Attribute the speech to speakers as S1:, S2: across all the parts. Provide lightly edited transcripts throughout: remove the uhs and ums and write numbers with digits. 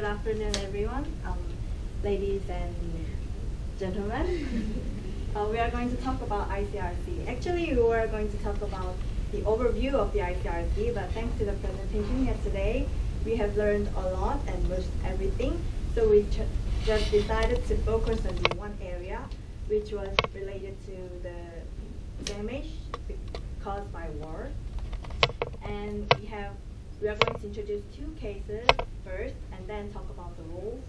S1: Good afternoon, everyone, ladies and gentlemen. We are going to talk about ICRC. Actually, we were going to talk about the overview of the ICRC, but thanks to the presentation yesterday, we have learned a lot and most everything. So we just decided to focus on the one area, which was related to the damage caused by war. And we are going to introduce two cases first, and then talk about the rules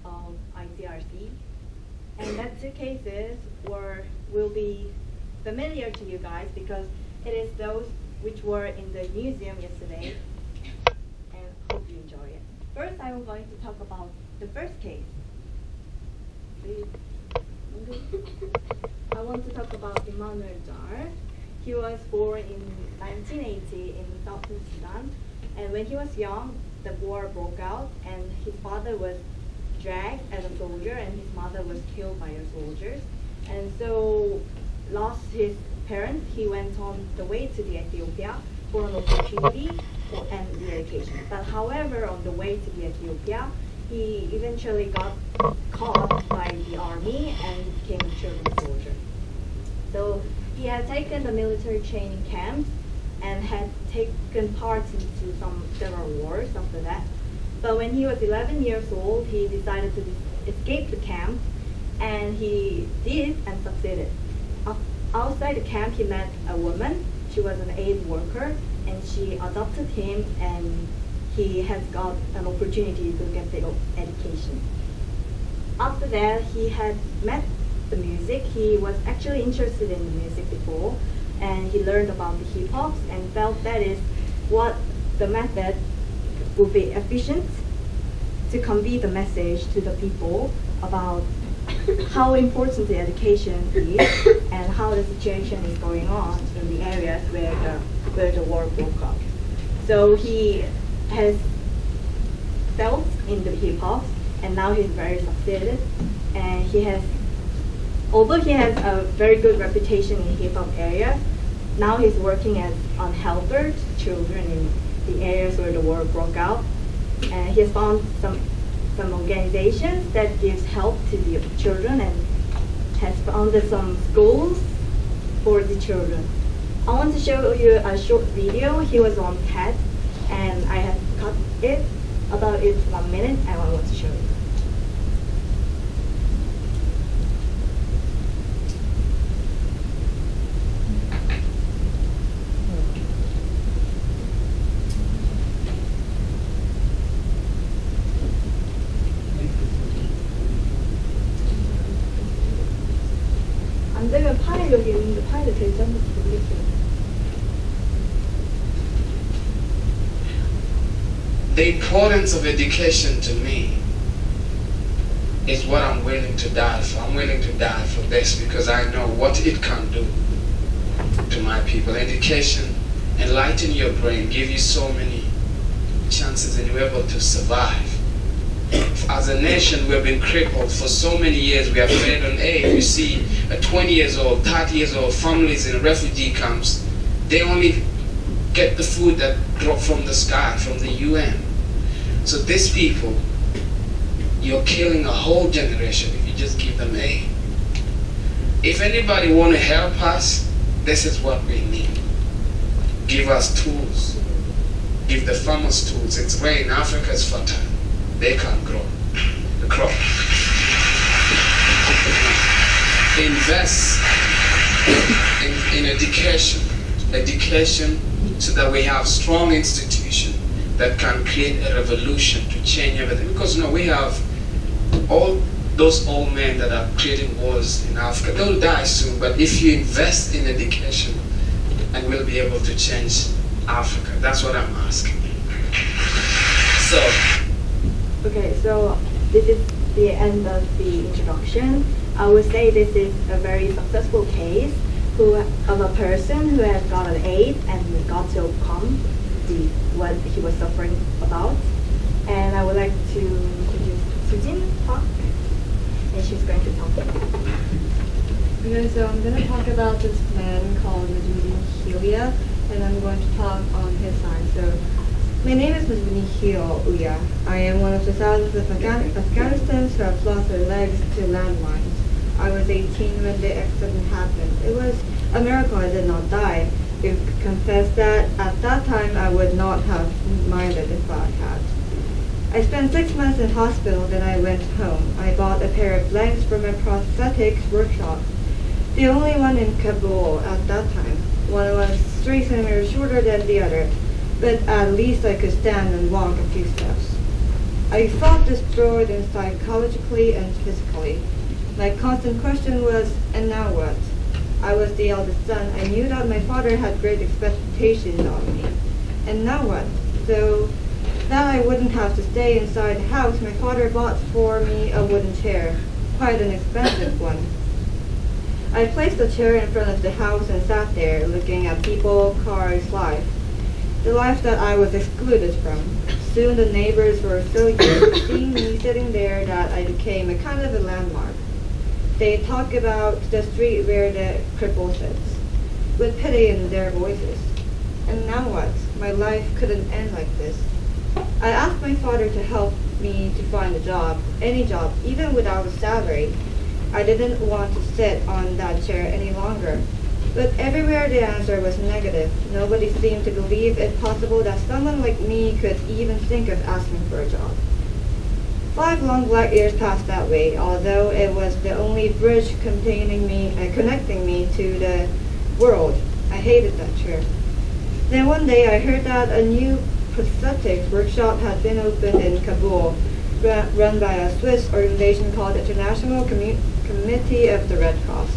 S1: of ICRC. And that two cases will be familiar to you guys because it is those which were in the museum yesterday, and hope you enjoy it. First, I am going to talk about the first case. I want to talk about Emmanuel Dar. He was born in 1980 in Southern Sudan, and when he was young, the war broke out, and his father was dragged as a soldier, and his mother was killed by the soldiers. And so, lost his parents, he went on the way to the Ethiopia for an opportunity and the education. But however, on the way to the Ethiopia, he eventually got caught by the army and became a children's soldier. So he had taken the military training camps and had taken part into several wars after that. But when he was 11 years old, he decided to escape the camp, and he did and succeeded. Outside the camp, he met a woman. She was an aid worker, and she adopted him, and he has got an opportunity to get the education. After that, he had met the music. He was actually interested in the music before, and he learned about the hip-hops and felt that is what the method would be efficient to convey the message to the people about how important the education is and how the situation is going on in the areas where the war broke out. So he has felt in the hip-hop, and now he's very succeeded, and although he has a very good reputation in hip-hop areas, now he's working as a helper to children in the areas where the war broke out. And he has found some organizations that gives help to the children and has founded some schools for the children. I want to show you a short video. He was on TED, and I have cut it about 1 minute, and I want to show you. 안 되면 파일 여기 있는데 파일이 될지 안 될지 모르겠어요.
S2: The importance of education to me is what I'm willing to die for. I'm willing to die for this because I know what it can do to my people. Education enlighten your brain, give you so many chances, and you're able to survive. As a nation, we've been crippled for so many years. We have fed on aid. You see, 20 years old, 30 years old families in refugee camps, they only get the food that drops from the sky, from the UN. So these people, you're killing a whole generation if you just give them aid. If anybody want to help us, this is what we need. Give us tools. Give the farmers tools. It's rain. Africa is fertile. They can grow the crop. Invest in education so that we have strong institutions that can create a revolution to change everything. Because we have all those old men that are creating wars in Africa. They'll die soon, but if you invest in education, and we'll be able to change Africa. That's what I'm asking.
S1: Okay, so this is the end of the introduction. I would say this is a very successful case of a person who has got an aid and got to overcome what he was suffering about. And I would like to introduce Sujin Park, and she's going to talk about it.
S3: Okay, so I'm going to talk about this man called Majidi Helia, and I'm going to talk on his side. So My name is Ms. Uya. I am one of the thousands of Afghanistans who have lost their legs to landmines. I was 18 when the accident happened. It was a miracle I did not die. I confess that at that time I would not have minded if I had. I spent 6 months in hospital, then I went home. I bought a pair of legs from a prosthetics workshop, the only one in Kabul at that time. One was 3 centimeters shorter than the other, but at least I could stand and walk a few steps. I felt destroyed psychologically and physically. My constant question was, and now what? I was the eldest son. I knew that my father had great expectations on me. And now what? So that I wouldn't have to stay inside the house, my father bought for me a wooden chair, quite an expensive one. I placed the chair in front of the house and sat there, looking at people, cars, life. The life that I was excluded from. Soon the neighbors were so used to seeing me sitting there that I became a kind of a landmark. They talk about the street where the cripple sits, with pity in their voices. And now what? My life couldn't end like this. I asked my father to help me to find a job, any job, even without a salary. I didn't want to sit on that chair any longer. But everywhere the answer was negative. Nobody seemed to believe it possible that someone like me could even think of asking for a job. 5 long black years passed that way, although it was the only bridge connecting me to the world. I hated that chair. Then one day I heard that a new prosthetics workshop had been opened in Kabul, run by a Swiss organization called the International Committee of the Red Cross,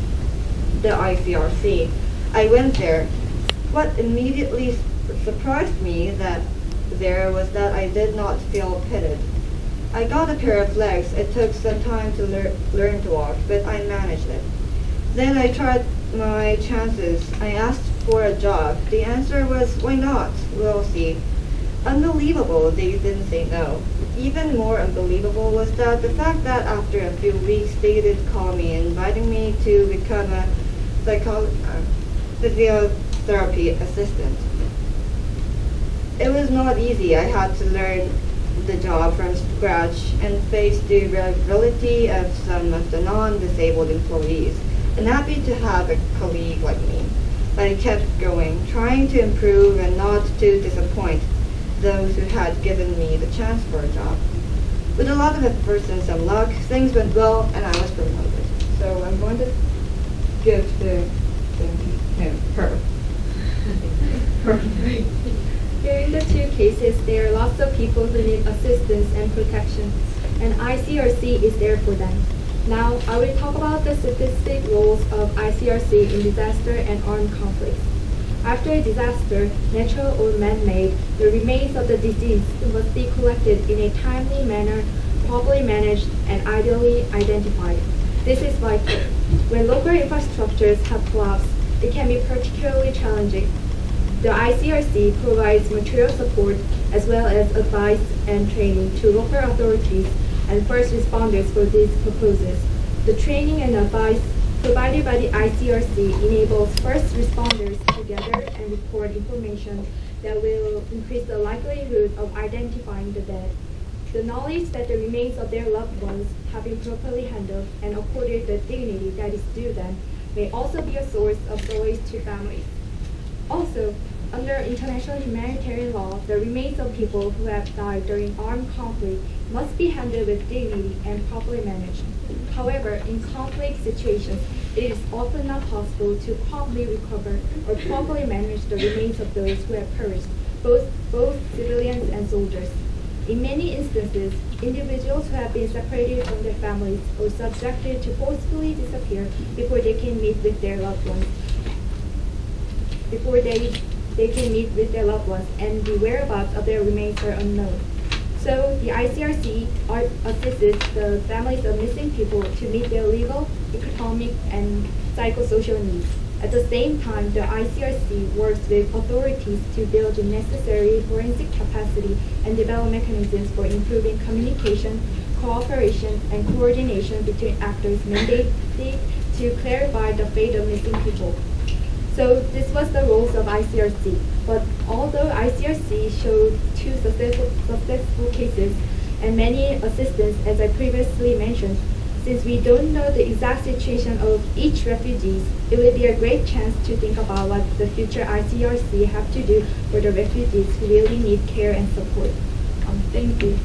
S3: the ICRC. I went there. What immediately surprised me there was that I did not feel pitied. I got a pair of legs. It took some time to learn to walk, but I managed it. Then I tried my chances. I asked for a job. The answer was, why not? We'll see. Unbelievable, they didn't say no. Even more unbelievable was that the fact that after a few weeks they did call me, inviting me to become a physiotherapy assistant. It was not easy. I had to learn the job from scratch and face the reality of some of the non-disabled employees. I'm happy to have a colleague like me. But I kept going, trying to improve and not to disappoint those who had given me the chance for a job. With a lot of efforts and some luck, things went well and I was promoted. So I'm going to give her.
S4: Here in the 2 cases, there are lots of people who need assistance and protection, and ICRC is there for them. Now, I will talk about the specific roles of ICRC in disaster and armed conflicts. After a disaster, natural or man-made, the remains of the deceased must be collected in a timely manner, properly managed, and ideally identified. This is vital. When local infrastructures have collapsed, it can be particularly challenging. The ICRC provides material support as well as advice and training to local authorities and first responders for these purposes. The training and advice provided by the ICRC enables first responders to gather and record information that will increase the likelihood of identifying the dead. The knowledge that the remains of their loved ones have been properly handled and accorded the dignity that is due them may also be a source of solace to families. Also, under international humanitarian law, the remains of people who have died during armed conflict must be handled with dignity and properly managed. However, in conflict situations, it is often not possible to promptly recover or properly manage the remains of those who have perished, both civilians and soldiers. In many instances, individuals who have been separated from their families or subjected to forcibly disappear before they can meet with their loved ones. They can meet with their loved ones, and the whereabouts of their remains are unknown. So the ICRC assists the families of missing people to meet their legal, economic, and psychosocial needs. At the same time, the ICRC works with authorities to build the necessary forensic capacity and develop mechanisms for improving communication, cooperation, and coordination between actors mandated to clarify the fate of missing people. So this was the roles of ICRC. But although ICRC showed 2 successful cases and many assistance, as I previously mentioned, since we don't know the exact situation of each refugee, it would be a great chance to think about what the future ICRC have to do for the refugees who really need care and support. Thank you.